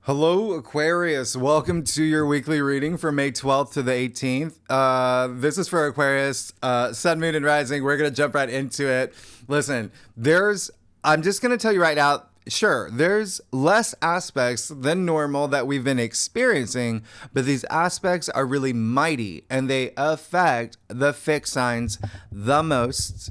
Hello, Aquarius. Welcome to your weekly reading from May 12th to the 18th. This is for Aquarius, Sun, Moon, and Rising. We're going to jump right into it. Listen, I'm just going to tell you right now, sure, there's less aspects than normal that we've been experiencing, but these aspects are really mighty and they affect the fixed signs the most.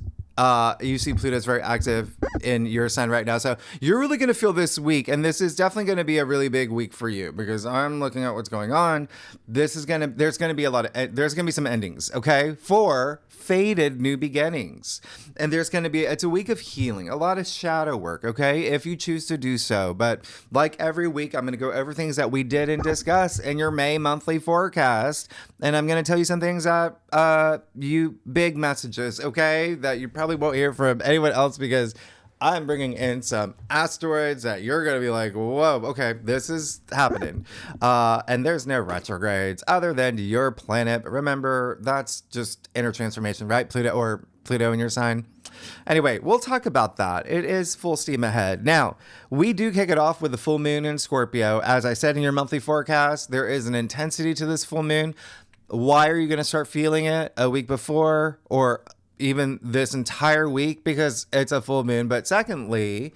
You see Pluto's very active in your sign right now. So you're really going to feel this week. And this is definitely going to be a really big week for you because I'm looking at what's going on. There's going to be there's going to be some endings, okay? For faded new beginnings. And it's a week of healing, a lot of shadow work, okay? If you choose to do so. But like every week, I'm going to go over things that we did and discuss in your May monthly forecast. And I'm going to tell you some things that, you big messages, okay? That you probably won't hear from anyone else because I'm bringing in some asteroids that you're going to be like, whoa, okay, this is happening. And there's no retrogrades other than your planet. But remember, that's just inner transformation, right? Pluto in your sign. Anyway, we'll talk about that. It is full steam ahead. Now, we do kick it off with the full moon in Scorpio. As I said in your monthly forecast, there is an intensity to this full moon. Why are you going to start feeling it a week before or even this entire week? Because it's a full moon. But secondly,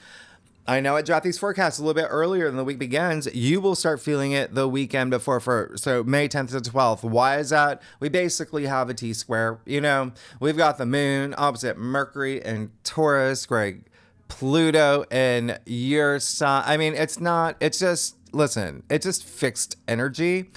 I know I dropped these forecasts a little bit earlier than the week begins. You will start feeling it the weekend before, so May 10th to 12th. Why is that? We basically have a T-square. We've got the moon opposite Mercury and Taurus, Greg, Pluto in your sign. I mean, it's just fixed energy.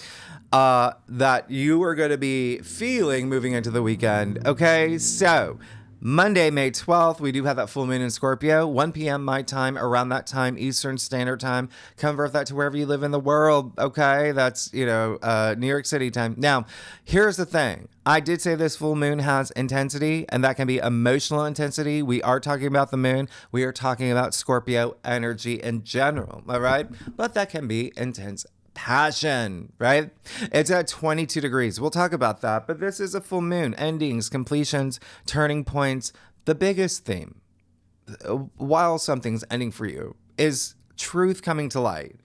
That you are going to be feeling moving into the weekend. Okay, so Monday, May 12th, we do have that full moon in Scorpio, 1 p.m. my time, around that time, Eastern Standard Time. Convert that to wherever you live in the world, okay? That's, New York City time. Now, here's the thing. I did say this full moon has intensity, and that can be emotional intensity. We are talking about the moon. We are talking about Scorpio energy in general, all right? But that can be intense passion, right? It's at 22 degrees. We'll talk about that. But this is a full moon. Endings, completions, turning points. The biggest theme, while something's ending for you, is truth coming to light.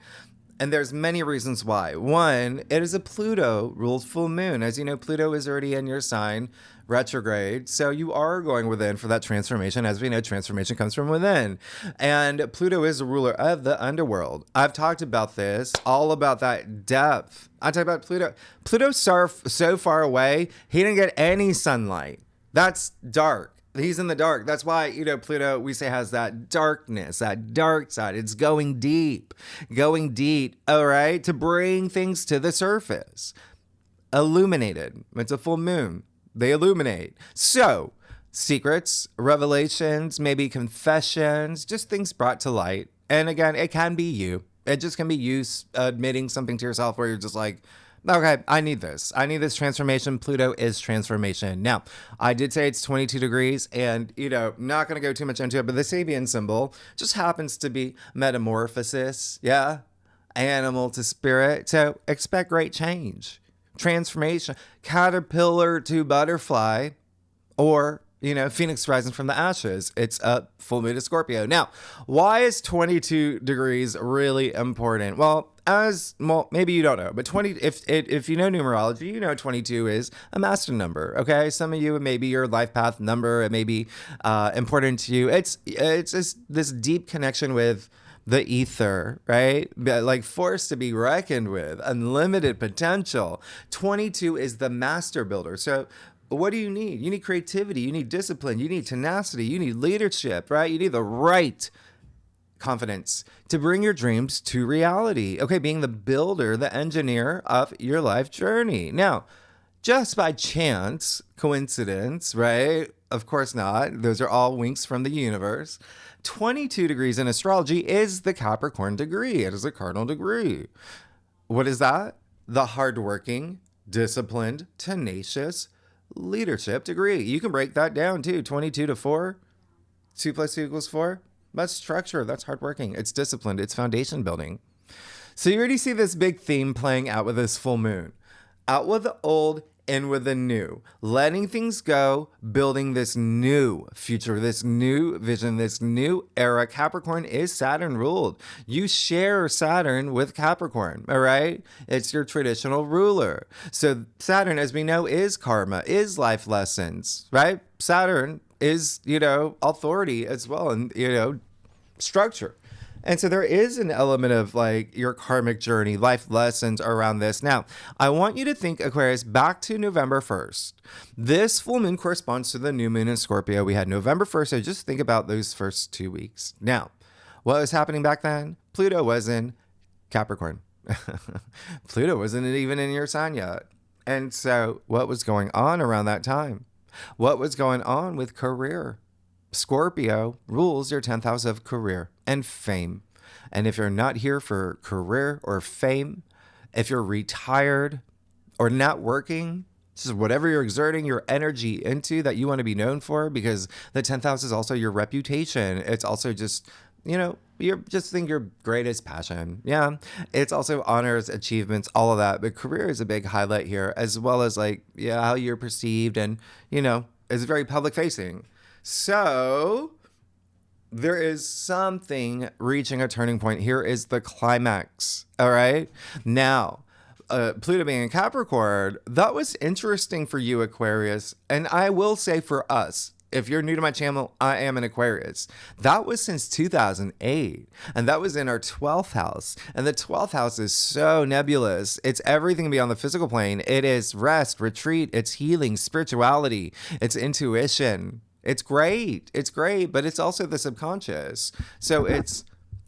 And there's many reasons why. One, it is a Pluto-ruled full moon. As you know, Pluto is already in your sign, retrograde. So you are going within for that transformation. As we know, transformation comes from within. And Pluto is the ruler of the underworld. I've talked about this, all about that depth. I talked about Pluto. Pluto's so far away, he didn't get any sunlight. That's dark. He's in the dark. That's why, Pluto, we say, has that darkness, that dark side. It's going deep, all right, to bring things to the surface. Illuminated. It's a full moon. They illuminate. So, secrets, revelations, maybe confessions, just things brought to light. And again, it can be you. It just can be you admitting something to yourself where you're just like, okay, I need this. I need this transformation. Pluto is transformation. Now, I did say it's 22 degrees and, not going to go too much into it, but the Sabian symbol just happens to be metamorphosis. Yeah. Animal to spirit. So expect great change, transformation, caterpillar to butterfly, or Phoenix rising from the ashes. It's a full moon of Scorpio. Now, why is 22 degrees really important? Well, maybe you don't know, but if you know numerology, 22 is a master number. Okay, some of you, maybe your life path number, it may be important to you. It's just this deep connection with the ether, right? Like force to be reckoned with, unlimited potential. 22 is the master builder. So what do you need? You need creativity. You need discipline. You need tenacity. You need leadership, right? You need the right confidence to bring your dreams to reality. Okay, being the builder, the engineer of your life journey. Now, just by chance, coincidence, right? Of course not. Those are all winks from the universe. 22 degrees in astrology is the Capricorn degree. It is a cardinal degree. What is that? The hardworking, disciplined, tenacious leadership degree. You can break that down too. 22 to 4. 2 plus 2 equals 4. That's structure. That's hardworking. It's disciplined. It's foundation building. So you already see this big theme playing out with this full moon. Out with the old, in with the new, letting things go, building this new future, this new vision, this new era. Capricorn is Saturn ruled. You share Saturn with Capricorn, all right? It's your traditional ruler. So Saturn, as we know, is karma, is life lessons, right? Saturn is, authority as well, and, structure. And so there is an element of like your karmic journey, life lessons around this. Now, I want you to think, Aquarius, back to November 1st. This full moon corresponds to the new moon in Scorpio. We had November 1st. So just think about those first 2 weeks. Now, what was happening back then? Pluto was in Capricorn. Pluto wasn't even in your sign yet. And so what was going on around that time? What was going on with career? Scorpio rules your 10th house of career and fame. And if you're not here for career or fame, if you're retired or not working, just whatever you're exerting your energy into that you want to be known for, because the 10th house is also your reputation. It's also just, you're just think your greatest passion. Yeah. It's also honors, achievements, all of that. But career is a big highlight here, as well as how you're perceived and, it's very public facing. So there is something reaching a turning point. Here is the climax. All right. Now, Pluto being in Capricorn, that was interesting for you, Aquarius. And I will say for us, if you're new to my channel, I am an Aquarius. That was since 2008. And that was in our 12th house. And the 12th house is so nebulous. It's everything beyond the physical plane. It is rest, retreat, it's healing, spirituality, it's intuition. It's great. It's great. But it's also the subconscious. So it's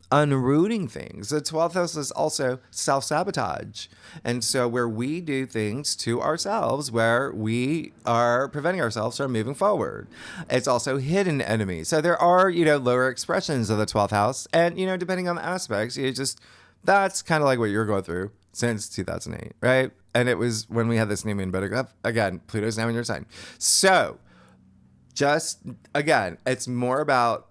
unrooting things. The 12th house is also self-sabotage. And so where we do things to ourselves, where we are preventing ourselves from moving forward. It's also hidden enemies. So there are, lower expressions of the 12th house. And, depending on the aspects, that's kind of like what you're going through since 2008, right? And it was when we had this new moon. But again, Pluto's now in your sign. So just, again, it's more about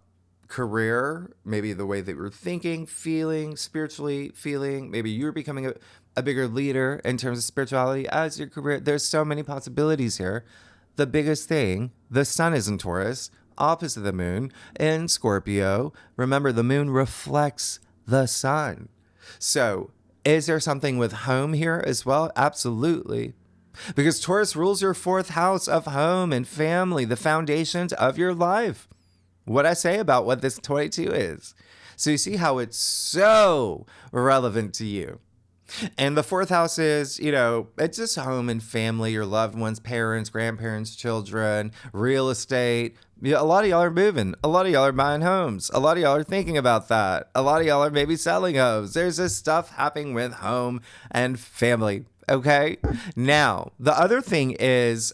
career, maybe the way that we're thinking, feeling, spiritually feeling. Maybe you're becoming a bigger leader in terms of spirituality as your career. There's so many possibilities here. The biggest thing, the sun is in Taurus, opposite the moon in Scorpio. Remember, the moon reflects the sun. So is there something with home here as well? Absolutely. Because Taurus rules your 4th house of home and family, the foundations of your life. What I say about what this 22 is. So you see how it's so relevant to you. And the 4th house is, it's just home and family, your loved ones, parents, grandparents, children, real estate. A lot of y'all are moving. A lot of y'all are buying homes. A lot of y'all are thinking about that. A lot of y'all are maybe selling homes. There's this stuff happening with home and family. Okay. Now, the other thing is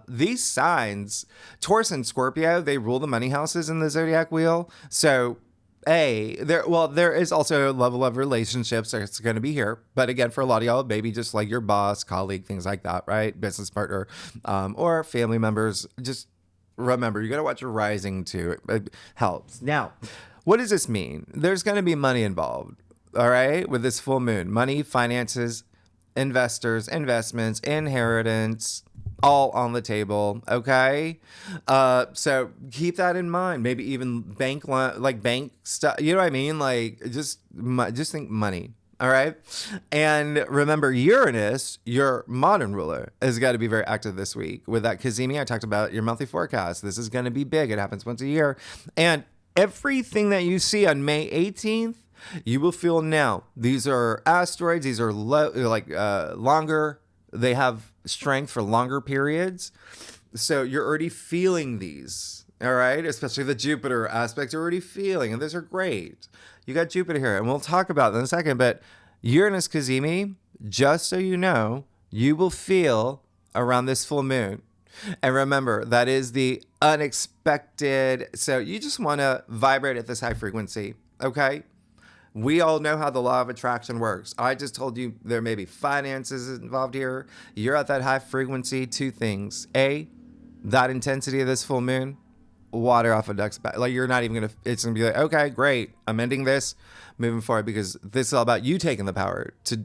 these signs, Taurus and Scorpio, they rule the money houses in the zodiac wheel. So, there is also a level of relationships that's going to be here. But again, for a lot of y'all, maybe just like your boss, colleague, things like that, right? Business partner, or family members. Just remember, you got to watch your rising too. It helps. Now, what does this mean? There's going to be money involved. All right. With this full moon, money, finances, investors, investments, inheritance, all on the table. Okay. So keep that in mind. Maybe even bank stuff. You know what I mean? Just think money. All right. And remember, Uranus, your modern ruler, has got to be very active this week with that Cazimi. I talked about your monthly forecast. This is going to be big. It happens once a year. And everything that you see on May 18th, you will feel now. These are asteroids. These are longer. They have strength for longer periods. So you're already feeling these. All right. Especially the Jupiter aspects you're already feeling. And those are great. You got Jupiter here. And we'll talk about that in a second. But Uranus Cazimi, just so you know, you will feel around this full moon. And remember, that is the unexpected. So you just want to vibrate at this high frequency. Okay. We all know how the law of attraction works. I just told you there may be finances involved here. You're at that high frequency. 2 things. A, that intensity of this full moon, water off a duck's back. You're not even going to, it's going to be like, okay, great. I'm ending this, moving forward, because this is all about you taking the power to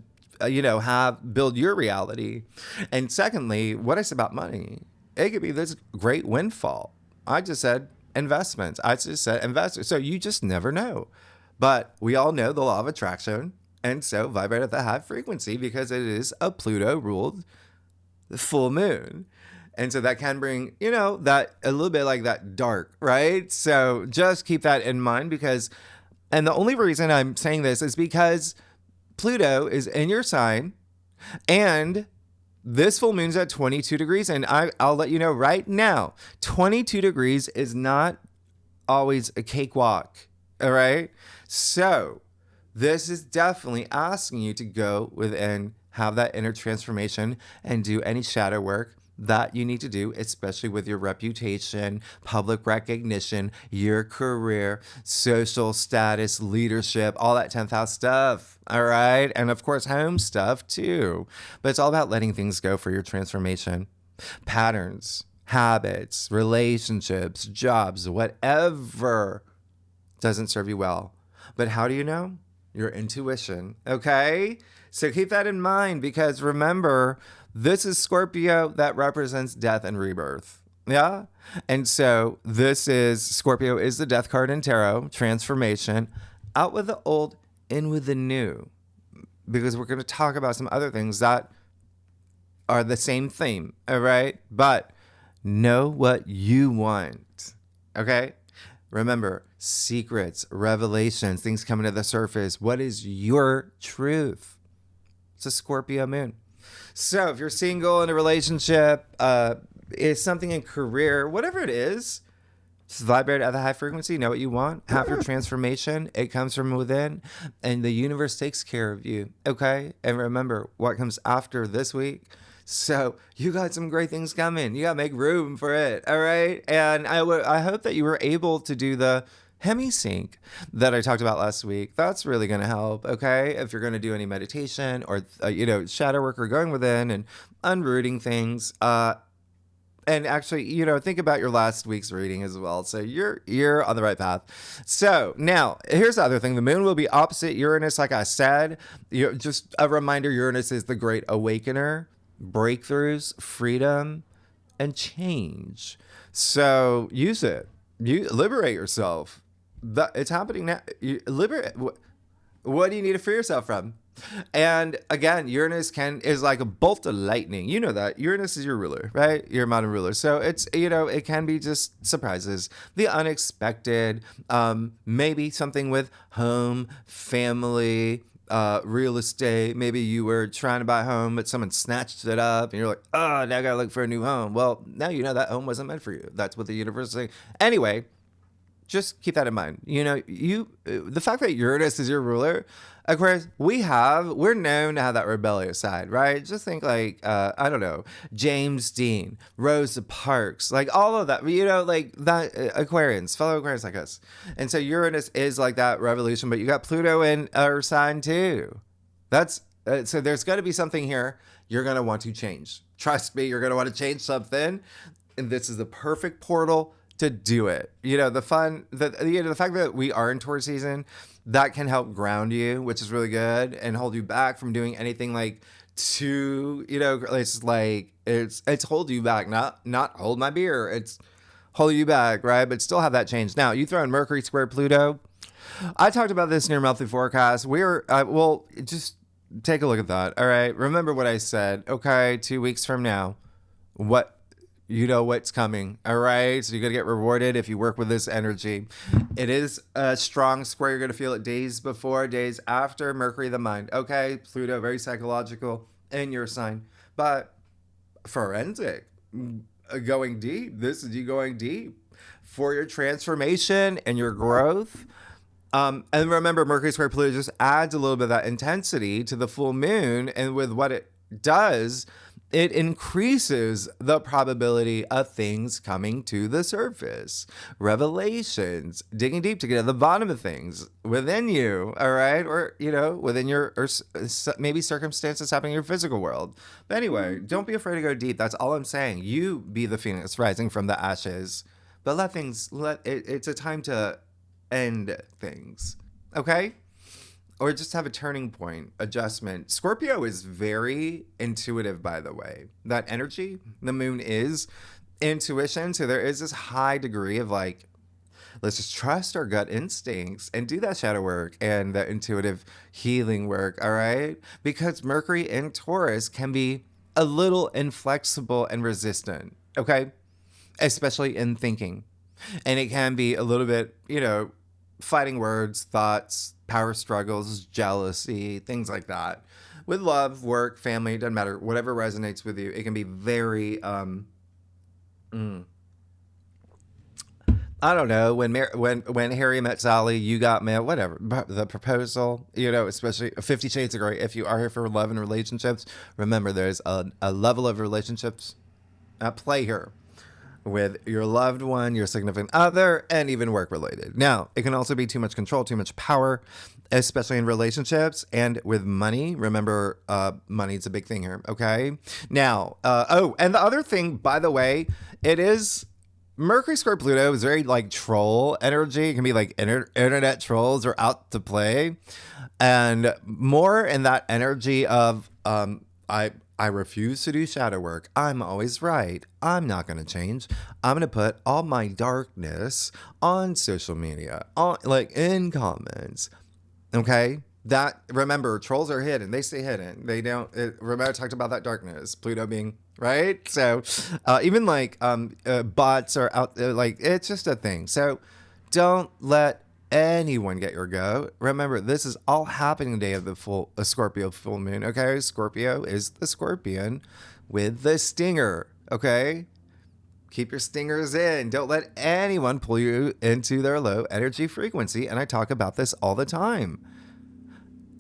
build your reality. And secondly, what I said about money, it could be this great windfall. I just said investments. I just said investors. So you just never know. But we all know the law of attraction. And so vibrate at the high frequency because it is a Pluto ruled full moon. And so that can bring, that a little bit like that dark, right? So just keep that in mind and the only reason I'm saying this is because Pluto is in your sign and this full moon's at 22 degrees. And I'll let you know right now, 22 degrees is not always a cakewalk. All right. So this is definitely asking you to go within, have that inner transformation and do any shadow work that you need to do, especially with your reputation, public recognition, your career, social status, leadership, all that 10th house stuff. All right. And of course, home stuff too. But it's all about letting things go for your transformation. Patterns, habits, relationships, jobs, whatever doesn't serve you well. But how do you know? Your intuition. Okay. So keep that in mind because remember, this is Scorpio that represents death and rebirth. Yeah. And so Scorpio is the death card in tarot, transformation, out with the old, in with the new. Because we're going to talk about some other things that are the same theme. All right. But know what you want. Okay. Remember, secrets, revelations, things coming to the surface. What is your truth? It's a Scorpio moon. So if you're single in a relationship, is something in career, whatever it is, just vibrate at the high frequency, know what you want, have your transformation. It comes from within and the universe takes care of you. Okay. And remember what comes after this week. So you got some great things coming. You got to make room for it. All right. And I hope that you were able to do the hemisync that I talked about last week. That's really going to help. Okay. If you're going to do any meditation or, shadow work or going within and unrooting things, and actually, think about your last week's reading as well. So you're on the right path. So now here's the other thing. The moon will be opposite Uranus. Like I said, just a reminder, Uranus is the great awakener, breakthroughs, freedom, and change. So use it. You liberate yourself. It's happening now. Liberate. What do you need to free yourself from? And again, Uranus is like a bolt of lightning. You know that Uranus is your ruler, right? Your modern ruler. So it's, it can be just surprises, the unexpected, maybe something with home, family, real estate. Maybe you were trying to buy a home, but someone snatched it up and you're like, oh, now I gotta look for a new home. Well, now you know that home wasn't meant for you. That's what the universe is saying. Anyway, just keep that in mind. The fact that Uranus is your ruler, Aquarius, we're known to have that rebellious side, right? Just think like, I don't know, James Dean, Rosa Parks, like all of that, like that, Aquarians, fellow Aquarians like us. And so Uranus is like that revolution, but you got Pluto in our sign too. So there's going to be something here you're going to want to change. Trust me, you're going to want to change something. And this is the perfect portal to do it. The fact that we are in Taurus season, that can help ground you, which is really good, and hold you back from doing anything like it's hold you back, not hold my beer. It's hold you back, right? But still have that change. Now, you throw in Mercury square Pluto. I talked about this in your monthly forecast. Just take a look at that. All right. Remember what I said. Okay. 2 weeks from now, what's coming. All right. So you're going to get rewarded if you work with this energy. It is a strong square. You're going to feel it days before, days after. Mercury, the mind. Okay. Pluto, very psychological in your sign, but forensic, going deep. This is you going deep for your transformation and your growth. And remember, Mercury square Pluto just adds a little bit of that intensity to the full moon. And with what it does, it increases the probability of things coming to the surface. Revelations, digging deep to get to the bottom of things within you, all right? Or, within or maybe circumstances happening in your physical world. But anyway, don't be afraid to go deep. That's all I'm saying. You be the phoenix rising from the ashes. But it's a time to end things, okay? or just have a turning point, adjustment. Scorpio is very intuitive, by the way. That energy, the moon is intuition. So there is this high degree of like, let's just trust our gut instincts and do that shadow work and that intuitive healing work, all right? Because Mercury in Taurus can be a little inflexible and resistant, okay? Especially in thinking. And it can be a little bit, fighting words, thoughts, power struggles, jealousy, things like that. With love, work, family, doesn't matter, whatever resonates with you, it can be very, I don't know, when Harry met Sally, you got mail, whatever. The proposal, especially 50 Shades of Grey. If you are here for love and relationships, remember there's a level of relationships at play here with your loved one, your significant other, and even work related. Now, it can also be too much control, too much power, especially in relationships and with money. Remember, money's a big thing here, okay? Now, and the other thing, by the way, it is Mercury square Pluto is very like troll energy. It can be like internet trolls are out to play, and more in that energy of I refuse to do shadow work. I'm always right. I'm not going to change. I'm going to put all my darkness on social media, in comments. Okay. Remember, trolls are hidden. They stay hidden. They don't. Remember, I talked about that darkness. Pluto being right. So even bots are out there. It's just a thing. So don't let anyone get your go. Remember, this is all happening the day of the Scorpio full moon. Okay. Scorpio is the scorpion with the stinger. Okay. Keep your stingers in. Don't let anyone pull you into their low energy frequency. And I talk about this all the time.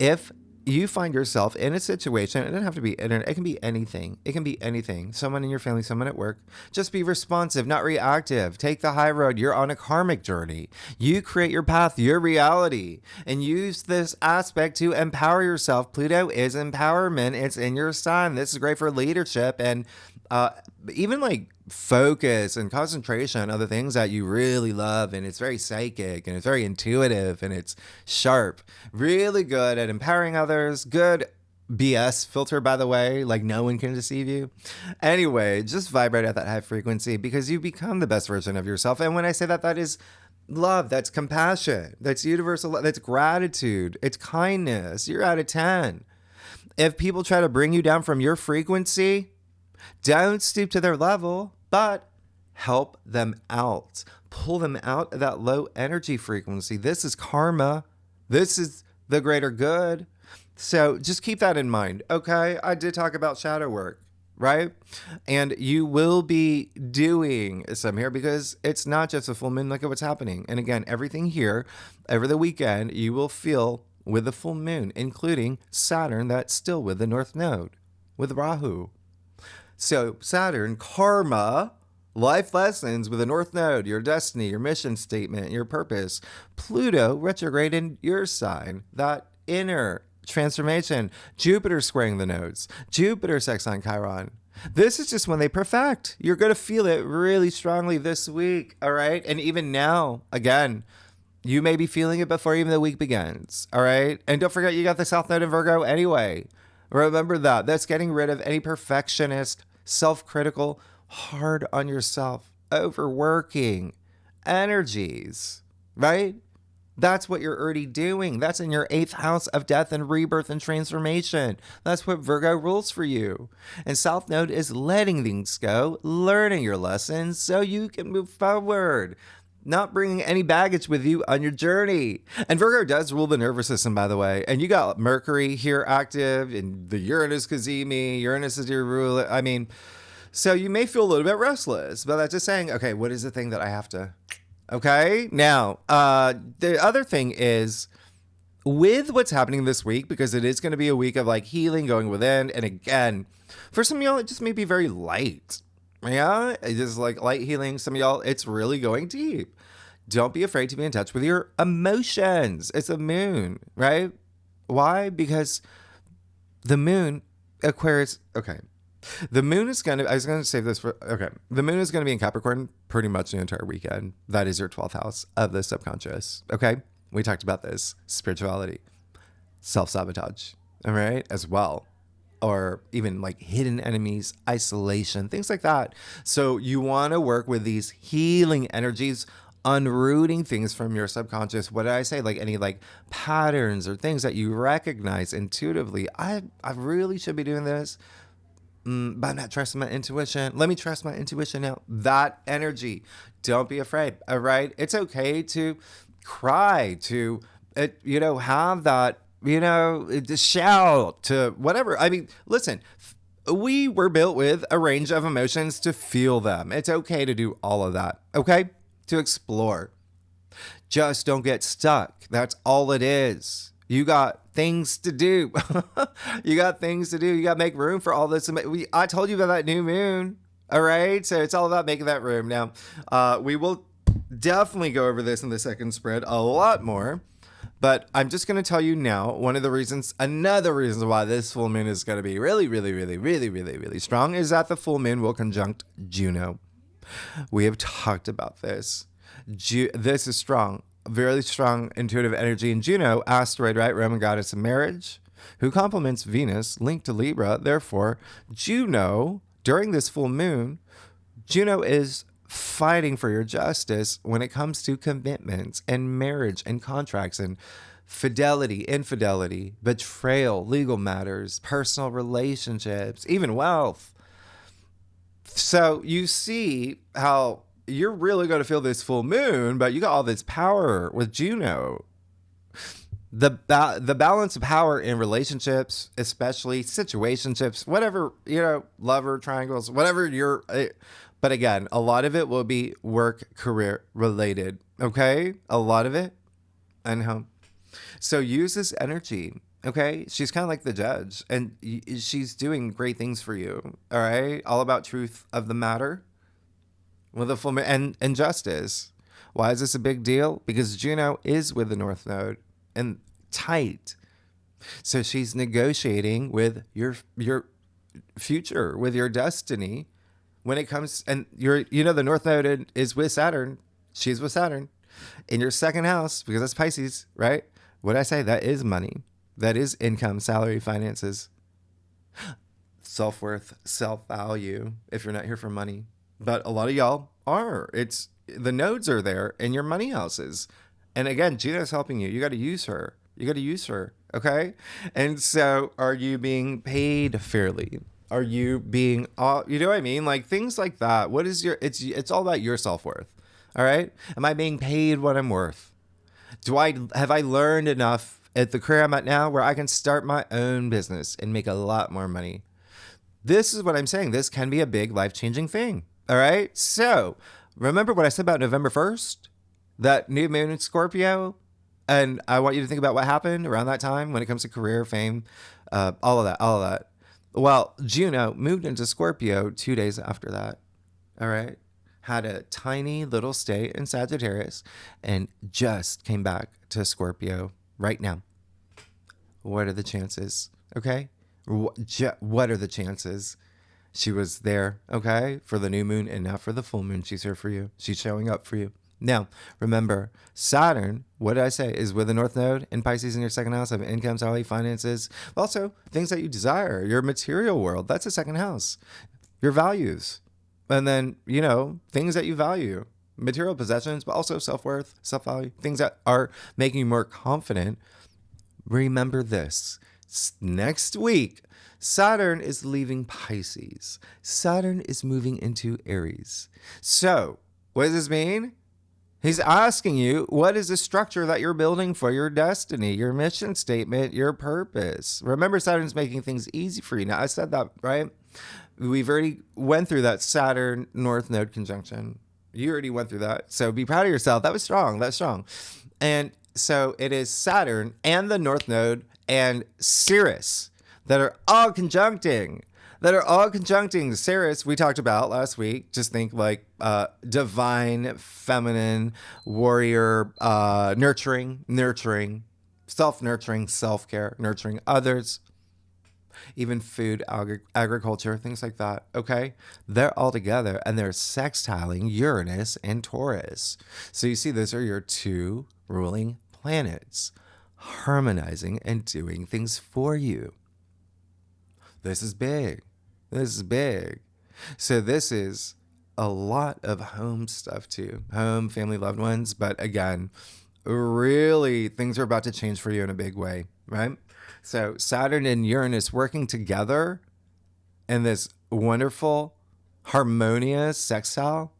If you find yourself in a situation, it doesn't have to be internet, it can be anything. It can be anything. Someone in your family, someone at work. Just be responsive, not reactive. Take the high road. You're on a karmic journey. You create your path, your reality, and use this aspect to empower yourself. Pluto is empowerment. It's in your sign. This is great for leadership and even focus and concentration on other things that you really love, and it's very psychic and it's very intuitive and it's sharp. Really good at empowering others. Good BS filter, by the way, no one can deceive you. Anyway, just vibrate at that high frequency because you become the best version of yourself. And when I say that, that is love, that's compassion, that's universal love, that's gratitude, it's kindness. You're at a 10. If people try to bring you down from your frequency, don't stoop to their level, but help them out. Pull them out of that low energy frequency. This is karma. This is the greater good. So just keep that in mind. Okay, I did talk about shadow work, right? And you will be doing some here because it's not just a full moon. Look at what's happening. And again, everything here, over the weekend, you will feel with the full moon, including Saturn that's still with the North Node, with Rahu. So Saturn, karma, life lessons with the North Node, your destiny, your mission statement, your purpose. Pluto retrograde in your sign, that inner transformation. Jupiter squaring the nodes. Jupiter sextile Chiron. This is just when they perfect. You're going to feel it really strongly this week, all right? And even now, again, you may be feeling it before even the week begins, all right? And don't forget, you got the South Node in Virgo anyway. Remember that. That's getting rid of any perfectionist, self-critical, hard on yourself, overworking energies, right? That's what you're already doing. That's in your 8th house of death and rebirth and transformation. That's what Virgo rules for you. And South Node is letting things go, learning your lessons so you can move forward. Not bringing any baggage with you on your journey. And Virgo does rule the nervous system, by the way. And you got Mercury here active, and the Uranus Kazemi. Uranus is your ruler. I mean, so you may feel a little bit restless, but that's just saying, okay, what is the thing that I have to... Okay, now, the other thing is, with what's happening this week, because it is going to be a week of healing, going within, and again, for some of y'all, it just may be very light. Yeah, it's just light healing. Some of y'all, it's really going deep. Don't be afraid to be in touch with your emotions. It's a moon, right? Why? Because the moon, Aquarius, okay. The moon is going to, I was going to save this for, okay. The moon is going to be in Capricorn pretty much the entire weekend. That is your 12th house of the subconscious, okay? We talked about this, spirituality. self-sabotage, all right, as well. Or even like hidden enemies, isolation, things like that. So you want to work with these healing energies, unrooting things from your subconscious. What did I say? Like any like patterns or things that you recognize intuitively. I really should be doing this, but I'm not trusting my intuition. Let me trust my intuition now. That energy. Don't be afraid. All right. It's okay to cry, to have that, to shout, to whatever. I mean, listen, we were built with a range of emotions to feel them. It's okay to do all of that. Okay. To explore. Just don't get stuck. That's all it is. You got things to do. You got things to do. You got to make room for all this. I told you about that new moon. All right. So it's all about making that room. Now, we will definitely go over this in the second spread a lot more. But I'm just going to tell you now, another reason why this full moon is going to be really, really, really, really, really, really strong is that the full moon will conjunct Juno. We have talked about this. This is strong, very strong intuitive energy in Juno, asteroid, right? Roman goddess of marriage, who complements Venus, linked to Libra. Therefore, Juno, during this full moon, Juno is fighting for your justice when it comes to commitments and marriage and contracts and fidelity, infidelity, betrayal, legal matters, personal relationships, even wealth. So you see how you're really going to feel this full moon, but you got all this power with Juno. The balance of power in relationships, especially situationships, whatever, lover triangles, whatever but again, a lot of it will be work, career related. Okay. A lot of it and home. So use this energy. Okay. She's kind of like the judge and she's doing great things for you. All right. All about truth of the matter with a full moon and justice. Why is this a big deal? Because Juno is with the North Node and tight. So she's negotiating with your future, with your destiny when it comes, and the North Node is with Saturn. She's with Saturn in your second house because that's Pisces, right? What I say, that is money. That is income, salary, finances, self-worth, self-value, if you're not here for money. But a lot of y'all are. It's the nodes are there in your money houses. And again, Juno's helping you. You got to use her. Okay? And so are you being paid fairly? Are you being, you know what I mean? Like things like that. What is it's all about your self-worth. All right? Am I being paid what I'm worth? Have I learned enough at the career I'm at now where I can start my own business and make a lot more money? This is what I'm saying. This can be a big life-changing thing. All right? So remember what I said about November 1st? That new moon in Scorpio? And I want you to think about what happened around that time when it comes to career, fame, all of that. Well, Juno moved into Scorpio 2 days after that. All right? Had a tiny little stay in Sagittarius and just came back to Scorpio right now. What are the chances? Okay? What are the chances? She was there, okay, for the new moon and now for the full moon. She's here for you. She's showing up for you. Now, remember, Saturn, what did I say, is with the North Node in Pisces in your second house of income, salary, finances. Also, things that you desire, your material world. That's the second house. Your values. And then, things that you value. Material possessions, but also self-worth, self-value. Things that are making you more confident. Remember this. Next week, Saturn is leaving Pisces. Saturn is moving into Aries. So, what does this mean? He's asking you, what is the structure that you're building for your destiny, your mission statement, your purpose? Remember, Saturn's making things easy for you. Now, I said that, right? We've already went through that Saturn North Node conjunction. You already went through that. So be proud of yourself. That was strong. That's strong. And so it is Saturn and the North Node and Ceres that are all conjuncting. Ceres, we talked about last week. Just think like divine, feminine, warrior, nurturing, self-nurturing, self-care, nurturing others, even food, agriculture, things like that. Okay. They're all together and they're sextiling Uranus and Taurus. So you see, those are your two ruling planets. harmonizing and doing things for you. This is big. This is big. So this is a lot of home stuff too. Home, family, loved ones. But again, really things are about to change for you in a big way, right? So Saturn and Uranus working together in this wonderful, harmonious sextile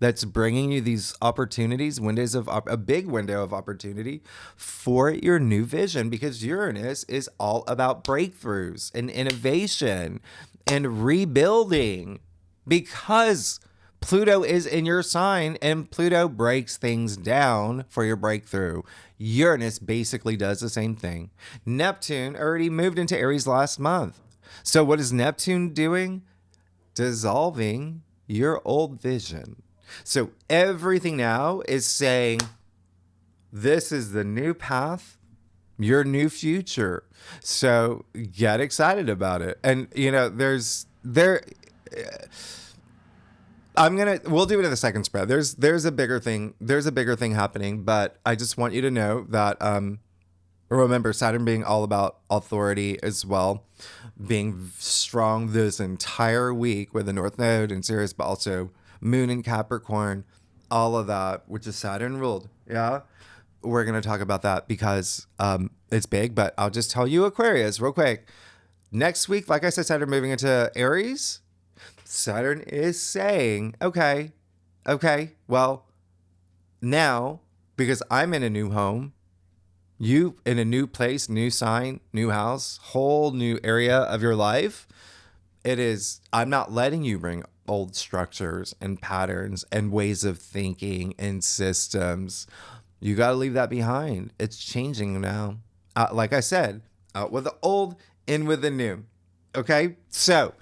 that's bringing you these opportunities, windows of a big window of opportunity for your new vision, because Uranus is all about breakthroughs and innovation and rebuilding, because Pluto is in your sign and Pluto breaks things down for your breakthrough. Uranus basically does the same thing. Neptune already moved into Aries last month. So what is Neptune doing? Dissolving your old vision. So everything now is saying, this is the new path, your new future. So get excited about it. And we'll do it in the second spread. There's a bigger thing happening, but I just want you to know that remember, Saturn being all about authority as well, being strong this entire week with the North Node in Sirius, but also Moon in Capricorn, all of that, which is Saturn ruled. Yeah. We're going to talk about that because it's big, but I'll just tell you Aquarius real quick. Next week, like I said, Saturn moving into Aries. Saturn is saying, okay, well, now, because I'm in a new home, you in a new place, new sign, new house, whole new area of your life, I'm not letting you bring old structures and patterns and ways of thinking and systems. You got to leave that behind. It's changing now. Like I said, out with the old, in with the new. Okay? So,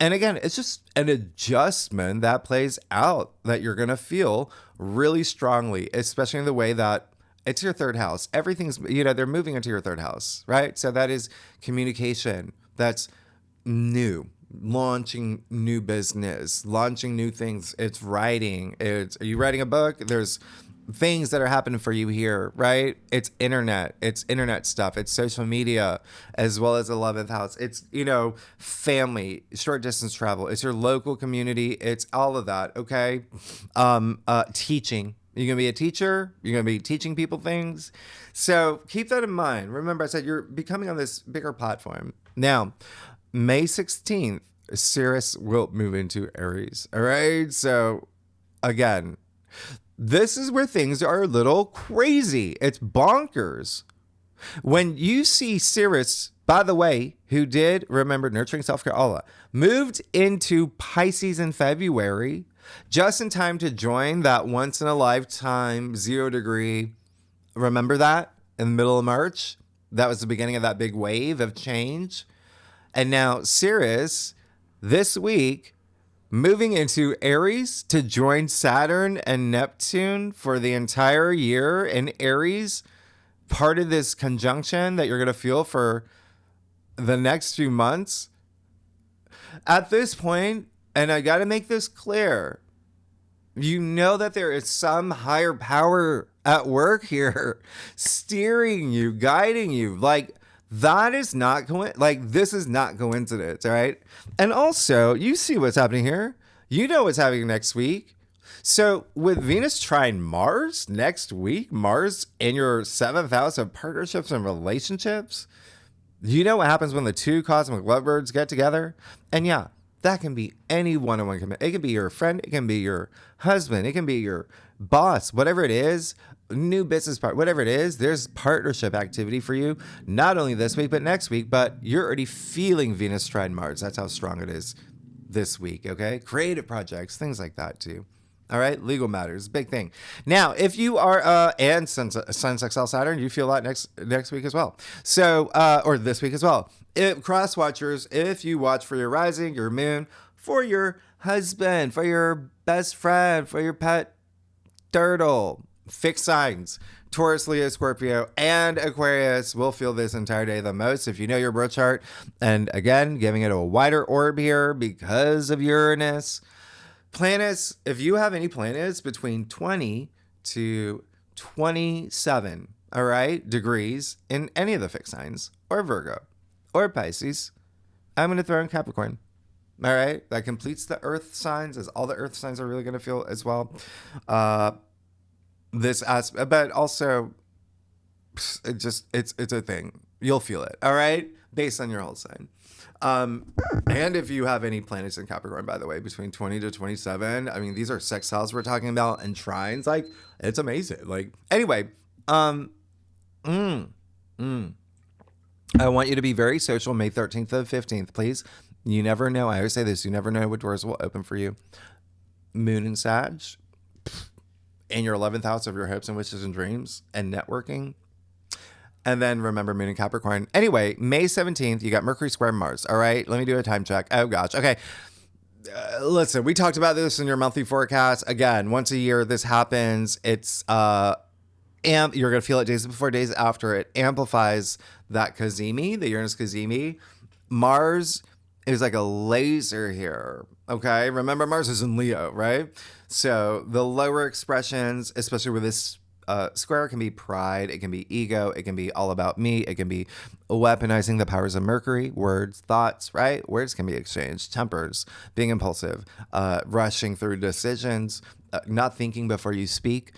and again, it's just an adjustment that plays out that you're going to feel really strongly, especially in the way that it's your third house. Everything's, they're moving into your third house, right? So that is communication. That's new. Launching new business, launching new things. It's writing. Are you writing a book? There's things that are happening for you here, right? It's internet stuff. It's social media, as well as 11th house. It's, family, short distance travel. It's your local community. It's all of that. Okay. Teaching. You're going to be a teacher. You're going to be teaching people things. So keep that in mind. Remember, I said you're becoming on this bigger platform. Now, May 16th, Sirius will move into Aries. All right. So again, this is where things are a little crazy. It's bonkers. When you see Sirius, by the way, who did, remember, nurturing self-care, all that, moved into Pisces in February, just in time to join that once in a lifetime 0 degree. Remember that in the middle of March? That was the beginning of that big wave of change. And now Sirius this week moving into Aries to join Saturn and Neptune for the entire year in Aries. Part of this conjunction that you're going to feel for the next few months. At this point, and I got to make this clear, you know that there is some higher power at work here, steering you, guiding you. Like, that is not this is not coincidence, all right? And also, you see what's happening here. You know what's happening next week. So with Venus trine Mars next week, Mars in your 7th house of partnerships and relationships, you know what happens when the two cosmic lovebirds get together? And yeah, that can be any one-on-one commitment. It can be your friend. It can be your husband. It can be your boss, whatever it is, new business part, whatever it is, there's partnership activity for you, not only this week, but next week, but you're already feeling Venus trine Mars. That's how strong it is this week, okay? Creative projects, things like that too. All right, legal matters, big thing. Now, if you are and Sun sextile Saturn, you feel that next week as well. So, or this week as well. Cross watchers, if you watch for your rising, your moon, for your husband, for your best friend, for your pet turtle, fixed signs, Taurus, Leo, Scorpio, and Aquarius will feel this entire day the most if you know your birth chart. And again, giving it a wider orb here because of Uranus. Planets, if you have any planets between 20 to 27, all right, degrees in any of the fixed signs, or Virgo, or Pisces. I'm going to throw in Capricorn. All right, that completes the earth signs, as all the earth signs are really going to feel as well. This aspect, but also it's a thing. You'll feel it. All right, based on your whole sign. And if you have any planets in Capricorn, by the way, between 20 to 27, I mean, these are sextiles we're talking about, and trines. Like, it's amazing. Like, anyway, I want you to be very social May 13th to the 15th, please. You never know. I always say this. You never know what doors will open for you. Moon and Sag in your 11th house of your hopes and wishes and dreams and networking. And then remember Moon and Capricorn. Anyway, May 17th, you got Mercury square Mars. All right. Let me do a time check. Oh, gosh. Okay. Listen, we talked about this in your monthly forecast. Again, once a year, this happens. It's, you're going to feel it days before, days after. It amplifies that Cazimi, the Uranus Cazimi. Mars is like a laser here. Okay. Remember, Mars is in Leo, right? So the lower expressions, especially with this square, can be pride, it can be ego, it can be all about me, it can be weaponizing the powers of Mercury, words, thoughts, right? Words can be exchanged, tempers, being impulsive, rushing through decisions, not thinking before you speak,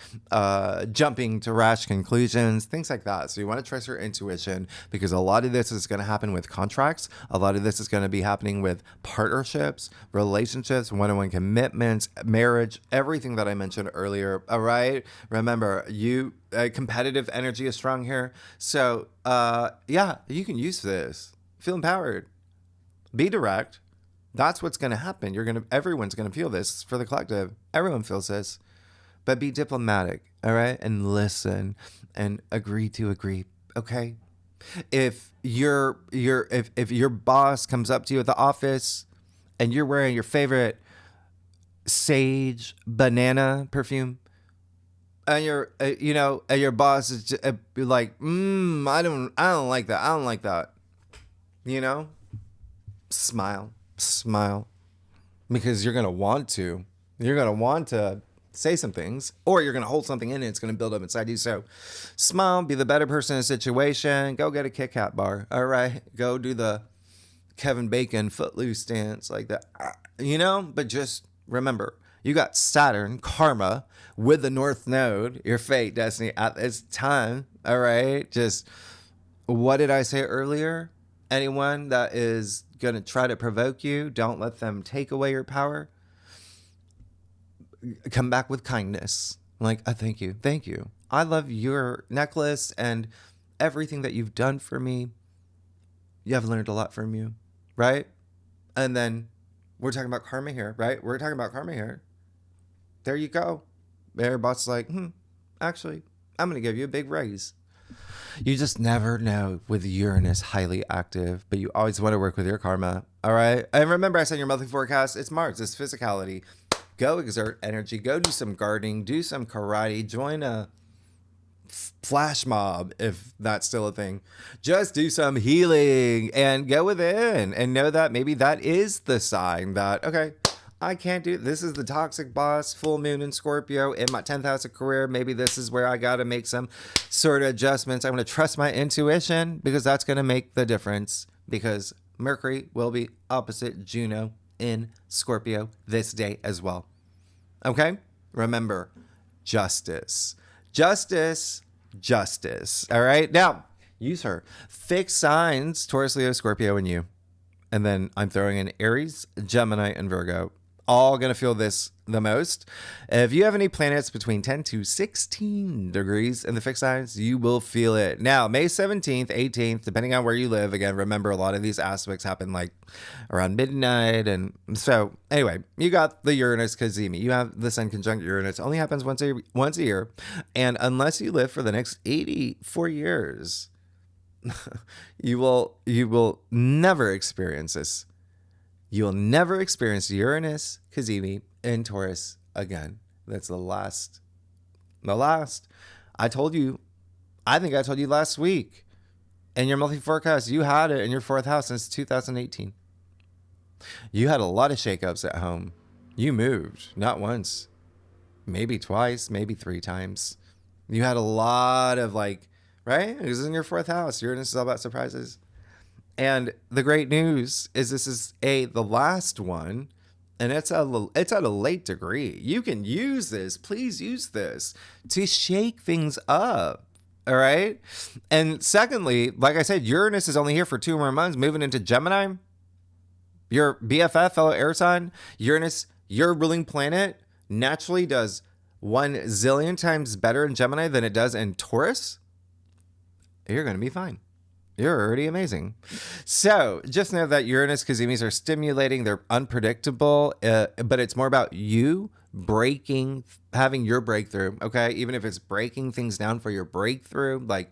jumping to rash conclusions, things like that. So you want to trust your intuition, because a lot of this is going to happen with contracts. A lot of this is going to be happening with partnerships, relationships, one-on-one commitments, marriage, everything that I mentioned earlier. All right. Remember, competitive energy is strong here. So yeah, you can use this. Feel empowered. Be direct. That's what's going to happen. Everyone's going to feel this for the collective. Everyone feels this, but be diplomatic. All right. And listen and agree to agree. Okay. If if your boss comes up to you at the office and you're wearing your favorite sage banana perfume, and your boss is just, like, I don't like that. I don't like that. Smile, because you're going to want to say some things, or you're going to hold something in and it's going to build up inside you. So smile, be the better person in a situation. Go get a Kit Kat bar. All right. Go do the Kevin Bacon footloose dance like that, but just remember, you got Saturn, karma, with the North Node, your fate, destiny at this time. All right. Just, what did I say earlier? Anyone that is going to try to provoke you, don't let them take away your power. Come back with kindness. Like, thank you. Thank you. I love your necklace and everything that you've done for me. You have learned a lot from you, right? And then we're talking about karma here, right? We're talking about karma here. There you go. Their boss is like, actually, I'm going to give you a big raise. You just never know with Uranus highly active, but you always want to work with your karma. All right. And remember, I said your monthly forecast, it's Mars, it's physicality. Go exert energy, go do some gardening, do some karate, join a flash mob, if that's still a thing. Just do some healing and go within and know that maybe that is the sign that, okay, I can't do this. Is the toxic boss, full moon in Scorpio in my 10th house of career. Maybe this is where I got to make some sort of adjustments. I'm going to trust my intuition, because that's going to make the difference, because Mercury will be opposite Juno in Scorpio this day as well. Okay. Remember, justice. All right. Now use her fixed signs, Taurus, Leo, Scorpio, and you. And then I'm throwing in Aries, Gemini, and Virgo. All going to feel this the most. If you have any planets between 10 to 16 degrees in the fixed signs, you will feel it. Now, May 17th, 18th, depending on where you live. Again, remember, a lot of these aspects happen like around midnight. And so anyway, you got the Uranus Cazimi. You have the Sun conjunct Uranus. It only happens once a year. And unless you live for the next 84 years, you will never experience this. You'll never experience Uranus, Cazimi, and Taurus again. That's the last. I told you, I think I told you last week in your monthly forecast, you had it in your 4th house since 2018. You had a lot of shakeups at home. You moved, not once, maybe twice, maybe 3 times. You had a lot of right? It's in your fourth house. Uranus is all about surprises. And the great news is this is the last one, and it's at a late degree. You can use this. Please use this to shake things up. All right. And secondly, like I said, Uranus is only here for 2 more months, moving into Gemini. Your BFF, fellow air sign, Uranus, your ruling planet, naturally does 1 zillion times better in Gemini than it does in Taurus. You're going to be fine. You're already amazing. So just know that Uranus Kazumis are stimulating. They're unpredictable, but it's more about you having your breakthrough. Okay. Even if it's breaking things down for your breakthrough, like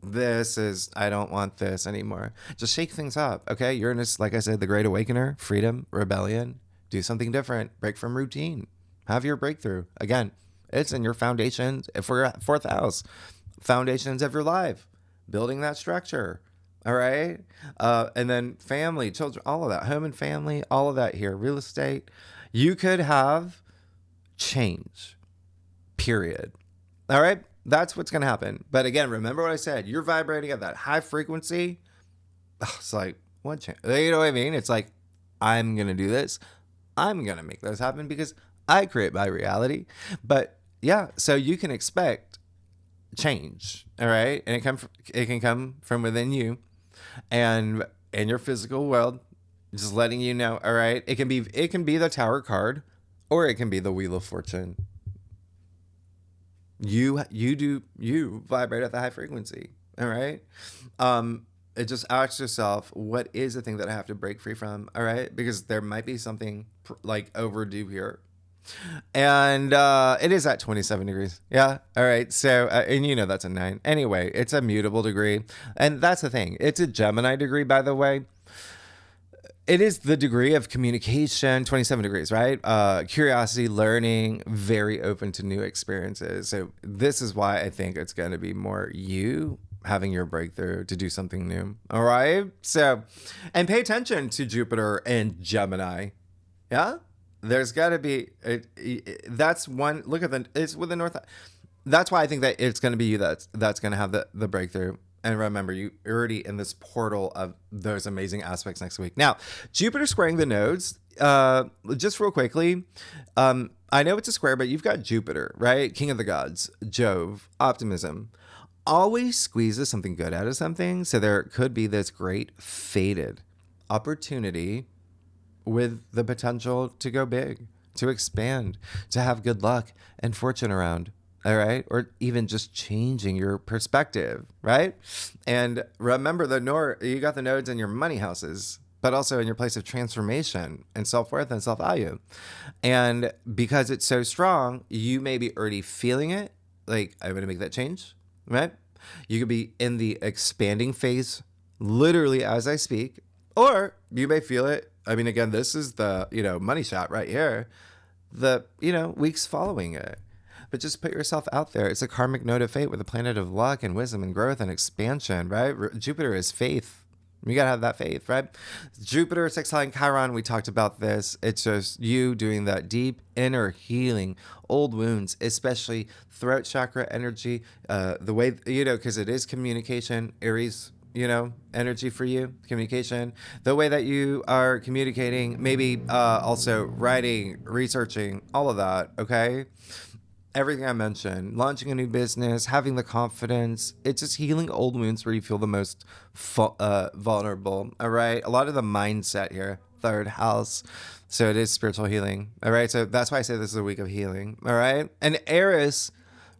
I don't want this anymore. Just shake things up. Okay. Uranus, like I said, the great awakener, freedom, rebellion, do something different, break from routine, have your breakthrough. Again, it's in your foundations for 4th house, foundations of your life, building that structure. All right. And then family, children, all of that, home and family, all of that here, real estate. You could have change, period. All right. That's what's going to happen. But again, remember what I said. You're vibrating at that high frequency. It's like, what change? You know what I mean? It's like, I'm going to do this. I'm going to make this happen because I create my reality. But yeah, so you can expect change. All right. And it can come from within you and in your physical world, just letting you know. All right. It can be the Tower card, or it can be the Wheel of Fortune. You vibrate at the high frequency. All right. It just ask yourself, what is the thing that I have to break free from? All right. Because there might be something like overdue here. And it is at 27 degrees. Yeah. All right. So, and that's a 9. Anyway, it's a mutable degree. And that's the thing. It's a Gemini degree, by the way. It is the degree of communication, 27 degrees, right? Curiosity, learning, very open to new experiences. So this is why I think it's going to be more you having your breakthrough to do something new. All right. So, and pay attention to Jupiter and Gemini. Yeah. There's got to be, that's one, look at it's with the North. That's why I think that it's going to be you that's going to have the breakthrough. And remember, you're already in this portal of those amazing aspects next week. Now, Jupiter squaring the nodes, just real quickly, I know it's a square, but you've got Jupiter, right? King of the gods, Jove, optimism, always squeezes something good out of something. So there could be this great fated opportunity with the potential to go big, to expand, to have good luck and fortune around. All right. Or even just changing your perspective. Right. And remember you got the nodes in your money houses, but also in your place of transformation and self-worth and self-value. And because it's so strong, you may be already feeling it. Like, I'm going to make that change. Right. You could be in the expanding phase, literally as I speak, or you may feel it. I mean, again, this is the, money shot right here, the, weeks following it. But just put yourself out there. It's a karmic node of fate with a planet of luck and wisdom and growth and expansion, right? Jupiter is faith. You got to have that faith, right? Jupiter, sextiling Chiron, we talked about this. It's just you doing that deep inner healing, old wounds, especially throat chakra energy, the way, because it is communication, Aries, energy for you, communication, the way that you are communicating, maybe also writing, researching, all of that, okay? Everything I mentioned, launching a new business, having the confidence, it's just healing old wounds where you feel the most vulnerable, all right? A lot of the mindset here, 3rd house, so it is spiritual healing, all right? So that's why I say this is a week of healing, all right? And Eris,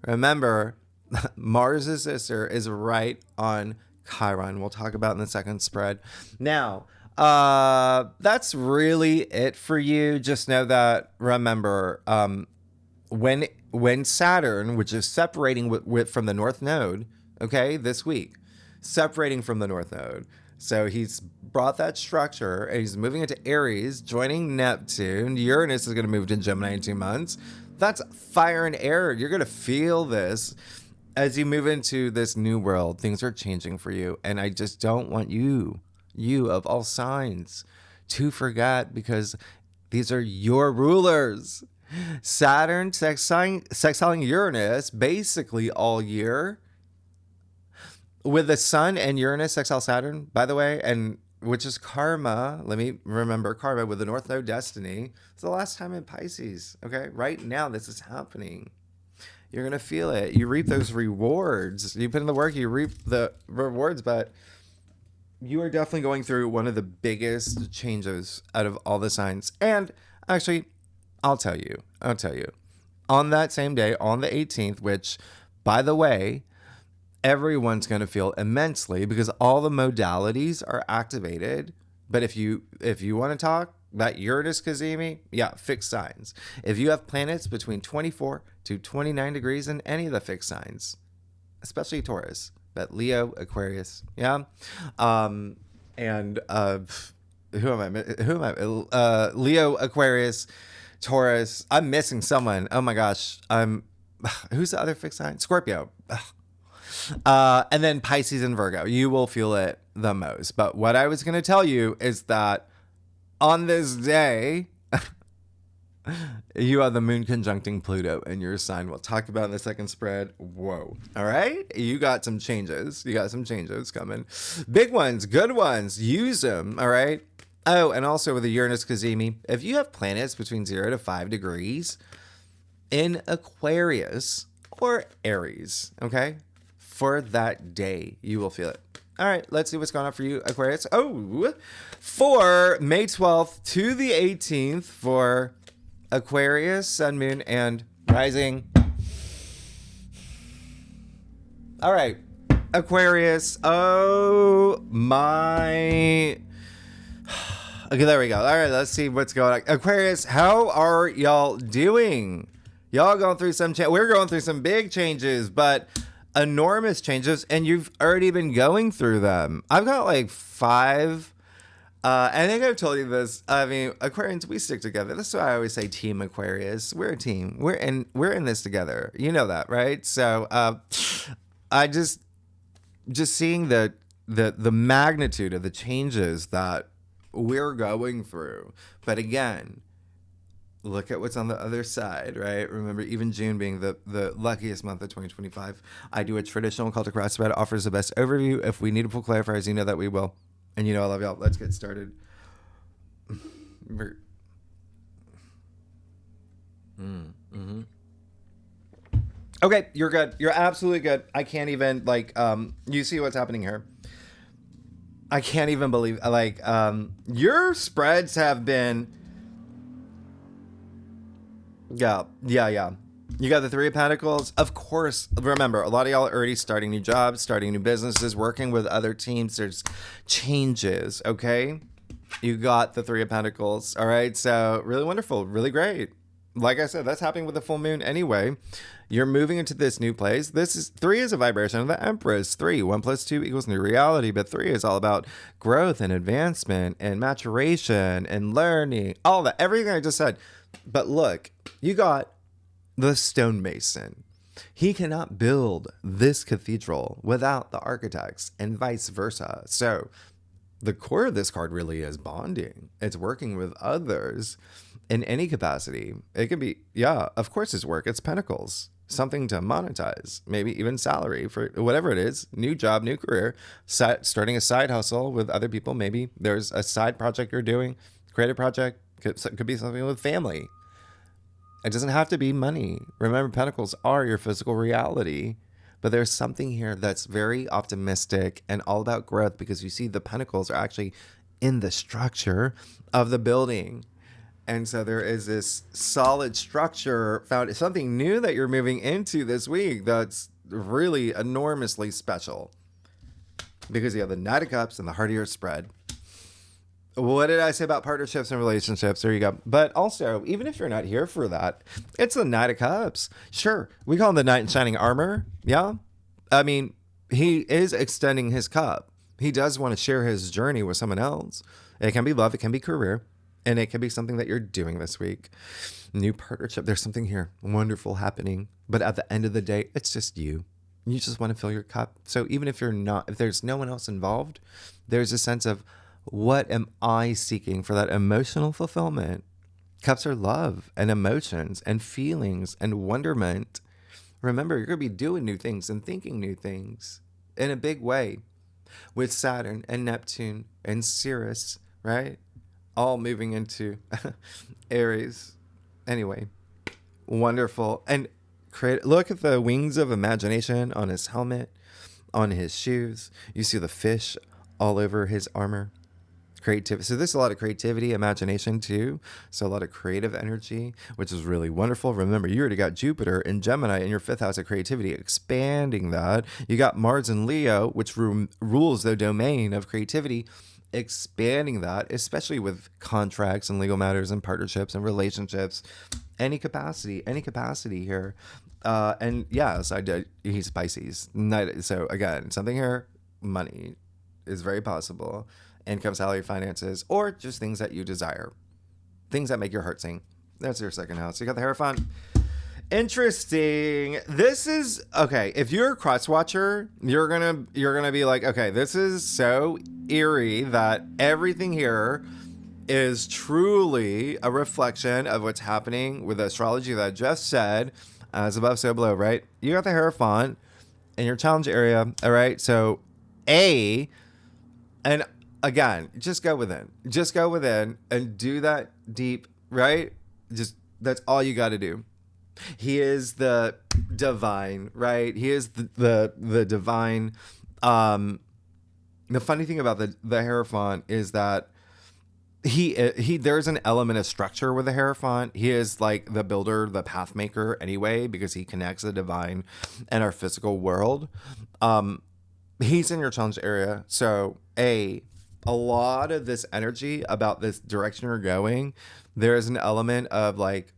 remember, Mars' sister is right on Chiron. We'll talk about in the second spread. Now, that's really it for you. Just know that, remember, when Saturn, which is separating from the North Node, okay, this week, separating from the North Node. So he's brought that structure and he's moving into Aries, joining Neptune. Uranus is going to move to Gemini in 2 months. That's fire and air. You're going to feel this. As you move into this new world, things are changing for you. And I just don't want you of all signs, to forget, because these are your rulers. Saturn sextiling Uranus basically all year. with the sun and Uranus sextile Saturn, by the way, and which is karma. Let me remember karma with the North Node destiny. It's the last time in Pisces. Okay, right now this is happening. You're gonna feel it. You reap those rewards. You put in the work, you reap the rewards. But you are definitely going through one of the biggest changes out of all the signs. And actually, I'll tell you. On that same day, on the 18th, which, by the way, everyone's going to feel immensely because all the modalities are activated. But if you want to talk about Uranus Kazemi, yeah, fixed signs. If you have planets between 24 to 29 degrees in any of the fixed signs, especially Taurus, but Leo, Aquarius, yeah, and who am I? Leo, Aquarius, Taurus. I'm missing someone. Oh my gosh, who's the other fixed sign? Scorpio. And then Pisces and Virgo. You will feel it the most. But what I was going to tell you is that on this day, you have the moon conjuncting Pluto in your sign. We'll talk about in the second spread. Whoa. All right. You got some changes. Coming. Big ones, good ones. Use them. All right. Oh, and also with the Uranus Kazemi, if you have planets between 0 to 5 degrees in Aquarius or Aries, okay, for that day, you will feel it. All right, let's see what's going on for you, Aquarius. Oh, for May 12th to the 18th for Aquarius, Sun, Moon, and Rising. All right, Aquarius. Oh, my... Okay, there we go. All right, let's see what's going on. Aquarius, how are y'all doing? Y'all going through some we're going through some big changes, but enormous changes, and you've already been going through them. I've got like 5. I think I've told you this. I mean, Aquarians, we stick together. That's why I always say Team Aquarius. We're a team. We're in this together. You know that, right? So I just seeing the magnitude of the changes that we're going through. But again, look at what's on the other side, right? Remember, even June being the luckiest month of 2025. I do a traditional occultic cross spread, offers the best overview. If we need to pull clarifiers, you know that we will. And you know I love y'all. Let's get started. Okay, you're good. You're absolutely good. I can't even, you see what's happening here. I can't even believe, your spreads have been... Yeah. You got the 3 of Pentacles. Of course, remember, a lot of y'all are already starting new jobs, starting new businesses, working with other teams. There's changes, okay? You got the 3 of Pentacles, all right? So really wonderful, really great. Like I said, that's happening with the full moon anyway. You're moving into this new place. 3 is a vibration of the Empress. 3, 1 + 2 = new reality. But 3 is all about growth and advancement and maturation and learning. All that, everything I just said. But look, you got the stonemason. He cannot build this cathedral without the architects and vice versa. So the core of this card really is bonding. It's working with others in any capacity. It can be, yeah, of course it's work. It's pentacles, something to monetize, maybe even salary for whatever it is, new job, new career, starting a side hustle with other people. Maybe there's a side project you're doing, creative project, could be something with family. It doesn't have to be money. Remember, pentacles are your physical reality. But there's something here that's very optimistic and all about growth, because you see the pentacles are actually in the structure of the building. And so there is this solid structure found, something new that you're moving into this week that's really enormously special, because you have the Knight of Cups and the Heart of your spread. What did I say about partnerships and relationships? There you go. But also, even if you're not here for that, it's the Knight of Cups. Sure, we call him the Knight in Shining Armor. Yeah. I mean, he is extending his cup. He does want to share his journey with someone else. It can be love, it can be career, and it can be something that you're doing this week. New partnership. There's something here wonderful happening. But at the end of the day, it's just you. You just want to fill your cup. So even if there's no one else involved, there's a sense of, what am I seeking for that emotional fulfillment? Cups are love and emotions and feelings and wonderment. Remember, you're going to be doing new things and thinking new things. in a big way with Saturn and Neptune and Sirius, right? All moving into Aries. Anyway, wonderful. And look at the wings of imagination on his helmet, on his shoes. You see the fish all over his armor. Creativity. So there's a lot of creativity, imagination too. So a lot of creative energy, which is really wonderful. Remember, you already got Jupiter in Gemini in your 5th house of creativity, expanding that. You got Mars in Leo, which rules the domain of creativity, expanding that, especially with contracts and legal matters and partnerships and relationships. Any capacity here. And yes, I did. He's Pisces. So again, something here, money is very possible. Income, salary, finances, or just things that you desire, things that make your heart sing. That's your 2nd house. You got the Hierophant. Interesting. This is okay. If you're a cross watcher, you're gonna be like, okay, this is so eerie that everything here is truly a reflection of what's happening with the astrology that I just said. As above, so below, right? You got the Hierophant in your challenge area. All right. So and again, just go within and do that deep, right? Just, that's all you got to do. He is the divine, right? He is the divine. The funny thing about the Hierophant is that there's an element of structure with the Hierophant. He is like the builder, the path maker anyway, because he connects the divine and our physical world. He's in your challenge area. So a lot of this energy about this direction you're going, there is an element of like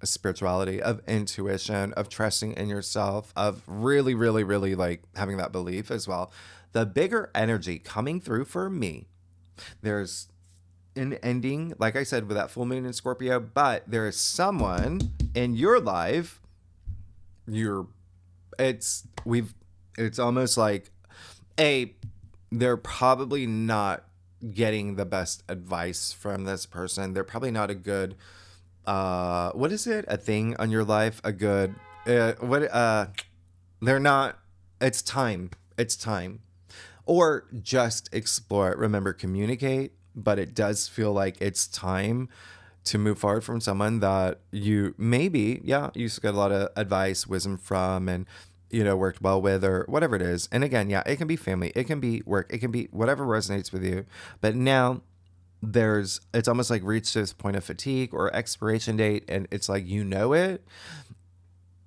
spirituality, of intuition, of trusting in yourself, of really, really, really like having that belief as well. The bigger energy coming through for me, there's an ending, like I said, with that full moon in Scorpio, but there is someone in your life, it's almost like they're probably not getting the best advice from this person. They're probably not a good, what is it? A thing on your life? A good, they're not, it's time. Or just explore it. Remember, communicate, but it does feel like it's time to move forward from someone that you maybe, you used to get a lot of advice, wisdom from, and worked well with, or whatever it is. And again, it can be family, it can be work, it can be whatever resonates with you. But now it's almost like reached this point of fatigue or expiration date, and it's like, it,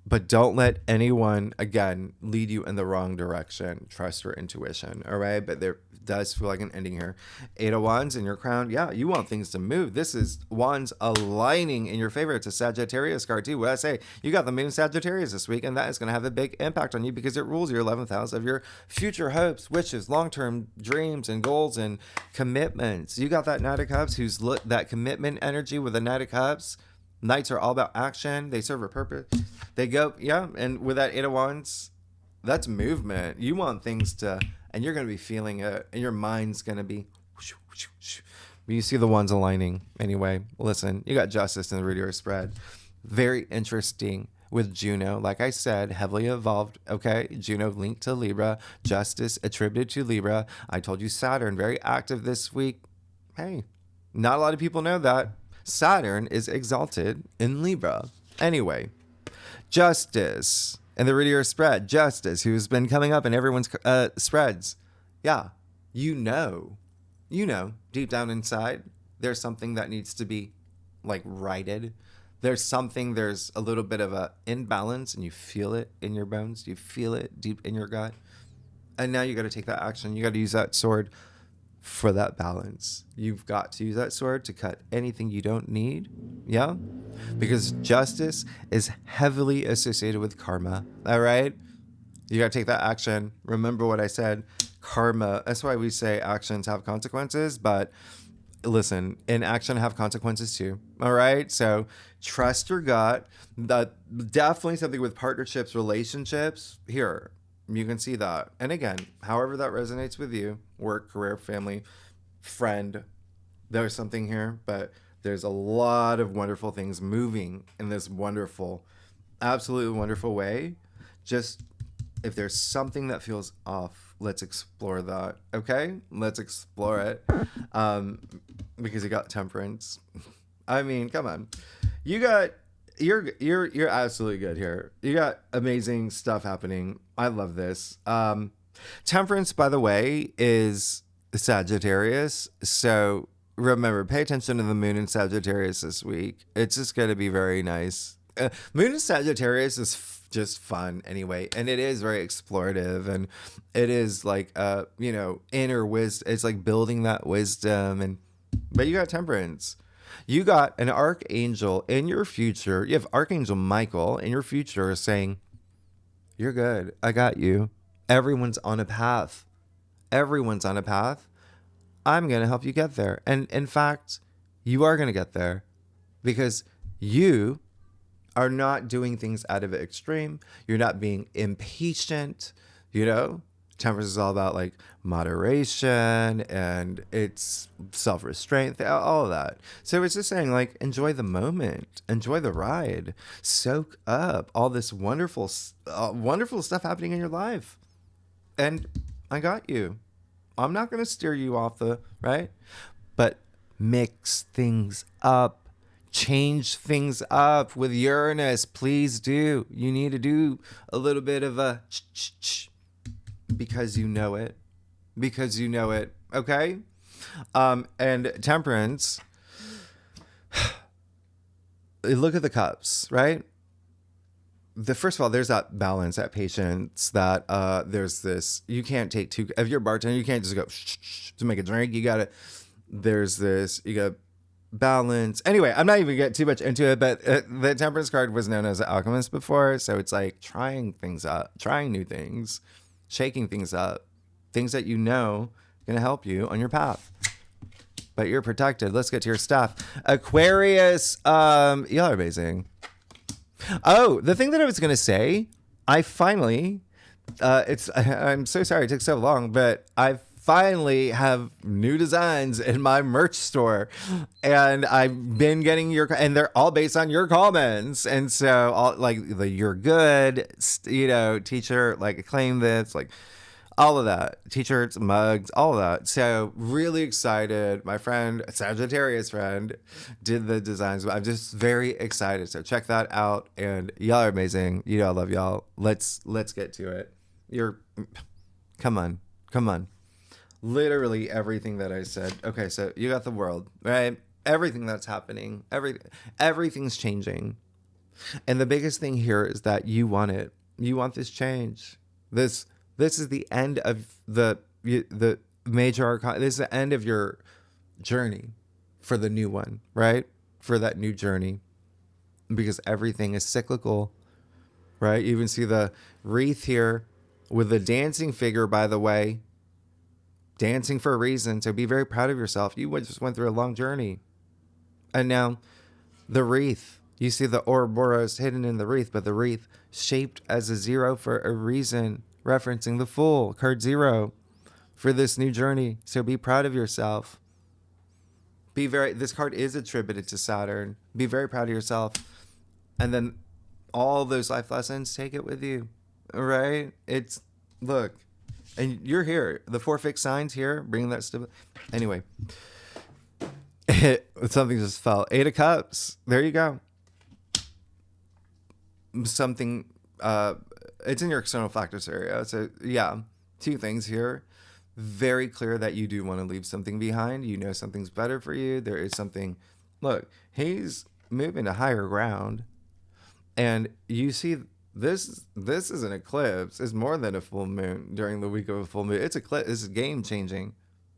but don't let anyone, again, lead you in the wrong direction. Trust your intuition, all right? But there does feel like an ending here. 8 of Wands in your crown. Yeah, you want things to move. This is Wands aligning in your favor. It's a Sagittarius card too. What I say, you got the moon Sagittarius this week, and that is going to have a big impact on you because it rules your 11th house of your future hopes, wishes, long-term dreams and goals and commitments. You got that Knight of Cups, who's that commitment energy with the Knight of Cups. Knights are all about action. They serve a purpose. They go, and with that 8 of Wands, that's movement. You want things to, and you're going to be feeling it, and your mind's going to be, whoosh, whoosh, whoosh. You see the ones aligning. Anyway, listen, you got Justice in the reader spread. Very interesting with Juno. Like I said, heavily evolved. Okay, Juno linked to Libra. Justice attributed to Libra. I told you Saturn, very active this week. Hey, not a lot of people know that. Saturn is exalted in Libra. Anyway, Justice and the reader spread. Justice, who's been coming up in everyone's spreads. Yeah, deep down inside, there's something that needs to be like righted. There's a little bit of a imbalance, and you feel it in your bones. You feel it deep in your gut. And now you got to take that action. You got to use that sword for that balance. You've got to use that sword to cut anything you don't need. Yeah? Because justice is heavily associated with karma. All right? You got to take that action. Remember what I said. Karma. That's why we say actions have consequences. But listen, inaction have consequences too. All right? So trust your gut. Definitely something with partnerships, relationships. Here, you can see that. And again, however that resonates with you, work, career, family, friend, there's something here, but there's a lot of wonderful things moving in this wonderful, absolutely wonderful way. Just if there's something that feels off, let's explore that. Okay, let's explore it. Because you got Temperance. I mean, come on, you're absolutely good here. You got amazing stuff happening. I love this. Temperance, by the way, is Sagittarius. So remember, pay attention to the moon in Sagittarius this week. It's just going to be very nice. Moon in Sagittarius is just fun anyway, and it is very explorative, and it is like inner wisdom. It's like building that wisdom, but you got Temperance. You got an archangel in your future. You have Archangel Michael in your future saying, "You're good. I got you. Everyone's on a path. Everyone's on a path. I'm going to help you get there." And in fact, you are going to get there because you are not doing things out of extreme. You're not being impatient, Temperance is all about like moderation and it's self-restraint, all of that. So it's just saying like, enjoy the moment, enjoy the ride, soak up all this wonderful stuff happening in your life. And I got you. I'm not going to steer you off right, but mix things up, change things up with Uranus. Please do. You need to do a little bit of a because you know it. Okay. And Temperance, look at the cups, right? First of all, there's that balance, that patience, that there's this, you can't take two, if you're a bartender, you can't just go to make a drink. You got balance. Anyway, I'm not even getting too much into it, but the Temperance card was known as the Alchemist before. So it's like trying things out, trying new things, shaking things up, things that going to help you on your path. But you're protected. Let's get to your stuff. Aquarius, y'all are amazing. Oh, the thing that I was going to say, I finally, I'm so sorry it took so long, but I finally have new designs in my merch store, and I've been getting and they're all based on your comments. And so all like the "you're good," teacher, like claim this, like all of that, t-shirts, mugs, all of that. So really excited. My friend, Sagittarius friend, did the designs. I'm just very excited. So check that out. And y'all are amazing. I love y'all. Let's get to it. Come on. Literally everything that I said. Okay, so you got the world, right? Everything that's happening, everything's changing. And the biggest thing here is that you want it. You want this change. This is the end of the major arcana. This is the end of your journey for the new one, right? For that new journey. Because everything is cyclical, right? You even see the wreath here with the dancing figure, by the way. Dancing for a reason. So be very proud of yourself. You just went through a long journey. And now the wreath. You see the Ouroboros hidden in the wreath, but the wreath shaped as a 0 for a reason, referencing the Fool, card 0, for this new journey. So be proud of yourself. This card is attributed to Saturn. Be very proud of yourself. And then all those life lessons, take it with you. All right? Look, and you're here. The 4 fixed signs here, bringing that stability. Anyway, something just fell. 8 of Cups. There you go. Something, it's in your external factors area. So yeah, 2 things here. Very clear that you do want to leave something behind. Something's better for you. There is something. Look, he's moving to higher ground. And you see, this is an eclipse. It's more than a full moon during the week of a full moon. It's game changing.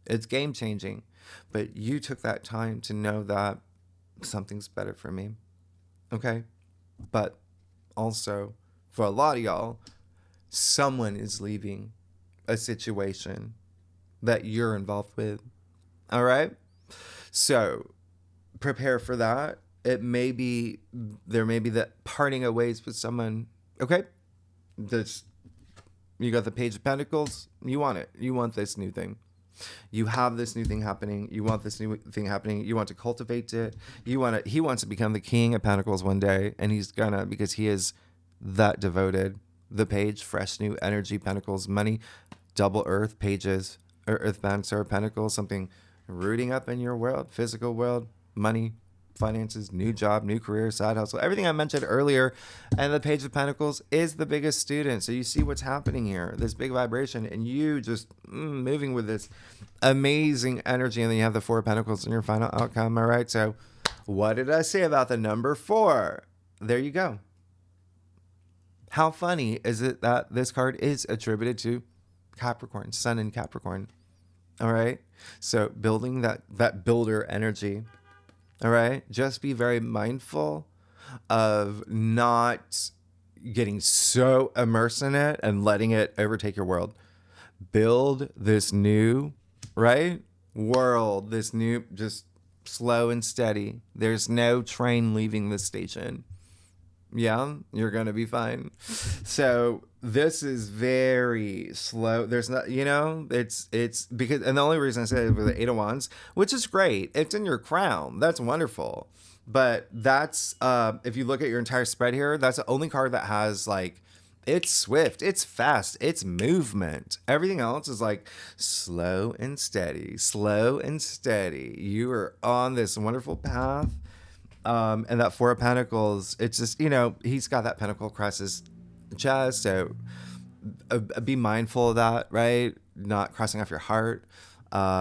It's game changing. But you took that time to know that something's better for me. Okay? But also, for a lot of y'all, someone is leaving a situation that you're involved with. All right? So prepare for that. There may be that parting of ways with someone. Okay? You got the Page of Pentacles. You want it. You want this new thing. You have this new thing happening. You want this new thing happening. You want to cultivate it. He wants to become the King of Pentacles one day, and he's gonna, because he is that devoted. the page, fresh new energy, pentacles, money, double earth, pages, or earthbound, Star of Pentacles, something rooting up in your world, physical world, money, finances, new job, new career, side hustle, everything I mentioned earlier. And the page of pentacles is the biggest student. So you see what's happening here, this big vibration, and you just moving with this amazing energy. And then you have the four of pentacles in your final outcome. All right. So what did I say about the number 4? There you go. How funny is it that this card is attributed to Capricorn, Sun in Capricorn? All right. So building that builder energy. All right. Just be very mindful of not getting so immersed in it and letting it overtake your world. Build this new, right, world, this new, just slow and steady. There's no train leaving the station. Yeah, you're going to be fine. So this is very slow. There's not, it's because, and the only reason I say it with the 8 of Wands, which is great. It's in your crown. That's wonderful. But that's, if you look at your entire spread here, that's the only card that has like, it's swift, it's fast, it's movement. Everything else is like slow and steady, slow and steady. You are on this wonderful path. And that 4 of Pentacles, it's just, he's got that pentacle across his chest. So be mindful of that, right? Not crossing off your heart.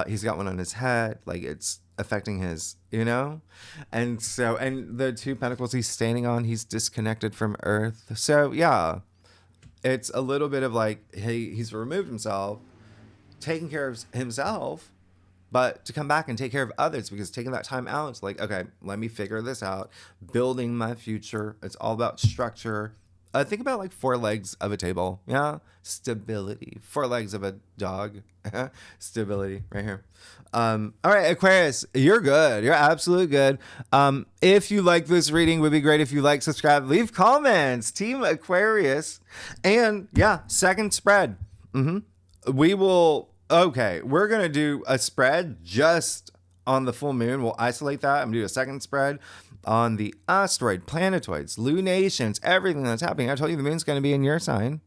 He's got one on his head. Like it's affecting his, and so, and the 2 Pentacles he's standing on, he's disconnected from Earth. So yeah, it's a little bit of like, hey, he's removed himself, taking care of himself, but to come back and take care of others, because taking that time out, it's like, okay, let me figure this out. Building my future. It's all about structure. Think about like 4 legs of a table. Yeah. Stability. 4 legs of a dog. Stability right here. All right, Aquarius, you're good. You're absolutely good. If you like this reading, would be great if you like, subscribe, leave comments. Team Aquarius. And yeah, second spread. We will... Okay, we're going to do a spread just on the full moon. We'll isolate that. I'm going to do a second spread on the asteroid, planetoids, lunations, everything that's happening. I told you the moon's going to be in your sign.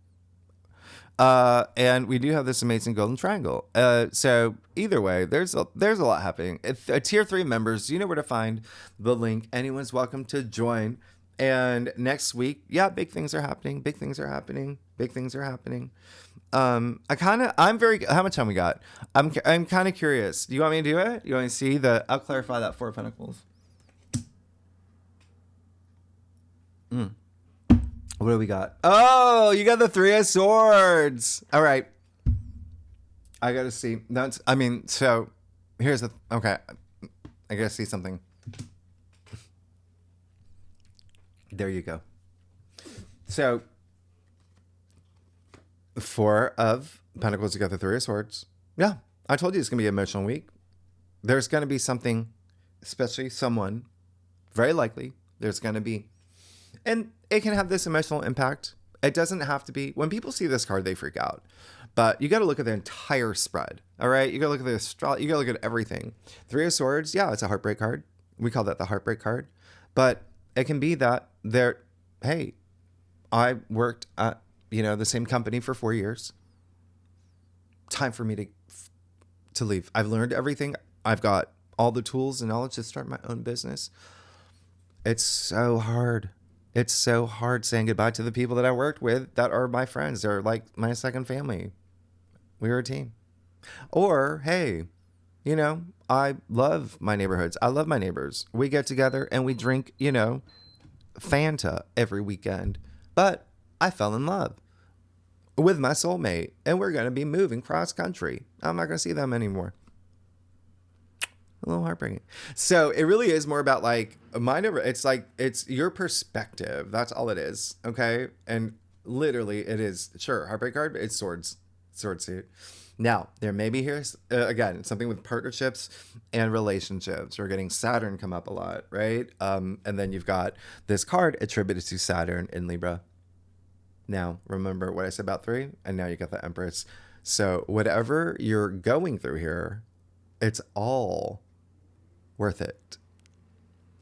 And we do have this amazing golden triangle. So either way, there's a lot happening. If, tier 3 members, you know where to find the link. Anyone's welcome to join. And next week, yeah, big things are happening. Big things are happening. Big things are happening. I'm very, how much time we got? I'm kind of curious. Do you want me to do it? You want me to see I'll clarify that 4 of Pentacles. What do we got? Oh, you got the 3 of Swords. All right. I got to see. So here's okay. I got to see something. There you go. So 4 of Pentacles, you got the 3 of Swords. Yeah, I told you it's going to be an emotional week. There's going to be something, especially someone, very likely, there's going to be, and it can have this emotional impact. It doesn't have to be, when people see this card, they freak out. But you got to look at the entire spread, all right? You got to look at the astrology, you got to look at everything. 3 of Swords, yeah, it's a heartbreak card. We call that the heartbreak card. But it can be that hey, I worked at, the same company for 4 years. Time for me to leave. I've learned everything. I've got all the tools and knowledge to start my own business. It's so hard. It's so hard saying goodbye to the people that I worked with that are my friends. They're like my second family. We were a team. Or, hey, I love my neighborhoods. I love my neighbors. We get together and we drink, Fanta every weekend. But I fell in love with my soulmate, and we're going to be moving cross country. I'm not going to see them anymore. A little heartbreaking. So it really is more about like it's your perspective. That's all it is. Okay. And literally it is, sure, heartbreak card, but it's sword suit. Now, there may be here's again, something with partnerships and relationships. We're getting Saturn come up a lot, right? And then you've got this card attributed to Saturn in Libra. Now, remember what I said about 3? And now you got the Empress. So whatever you're going through here, it's all worth it.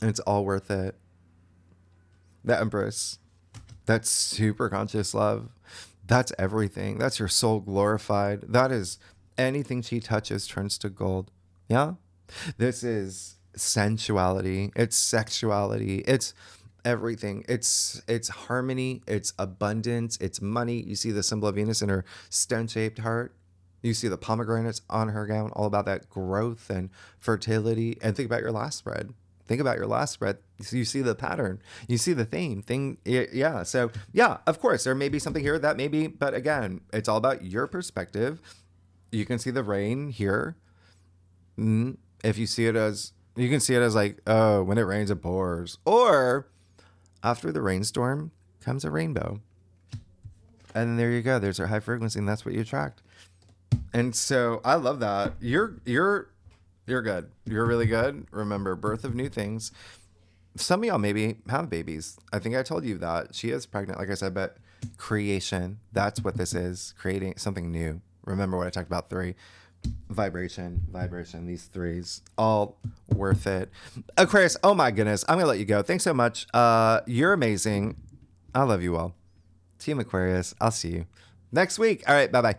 It's all worth it. The Empress. That's super conscious love. That's everything. That's your soul glorified. That is anything she touches turns to gold. Yeah. This is sensuality. It's sexuality. It's everything. It's harmony. It's abundance. It's money. You see the symbol of Venus in her stone-shaped heart. You see the pomegranates on her gown, all about that growth and fertility. And think about your last spread. Think about your last spread. So you see the pattern. You see the thing. Yeah. So yeah, of course, there may be something here that maybe, but again, it's all about your perspective. You can see the rain here. If you see it as, you can see it as like, oh, when it rains, it pours. Or after the rainstorm comes a rainbow. And there you go. There's our high frequency, and that's what you attract. And so I love that. You're good. You're really good. Remember, birth of new things. Some of y'all maybe have babies. I think I told you that. She is pregnant, like I said, but creation, that's what this is. Creating something new. Remember what I talked about 3. Vibration, these 3s, all worth it. Aquarius, oh my goodness. I'm going to let you go. Thanks so much. You're amazing. I love you all. Team Aquarius, I'll see you next week. All right, bye-bye.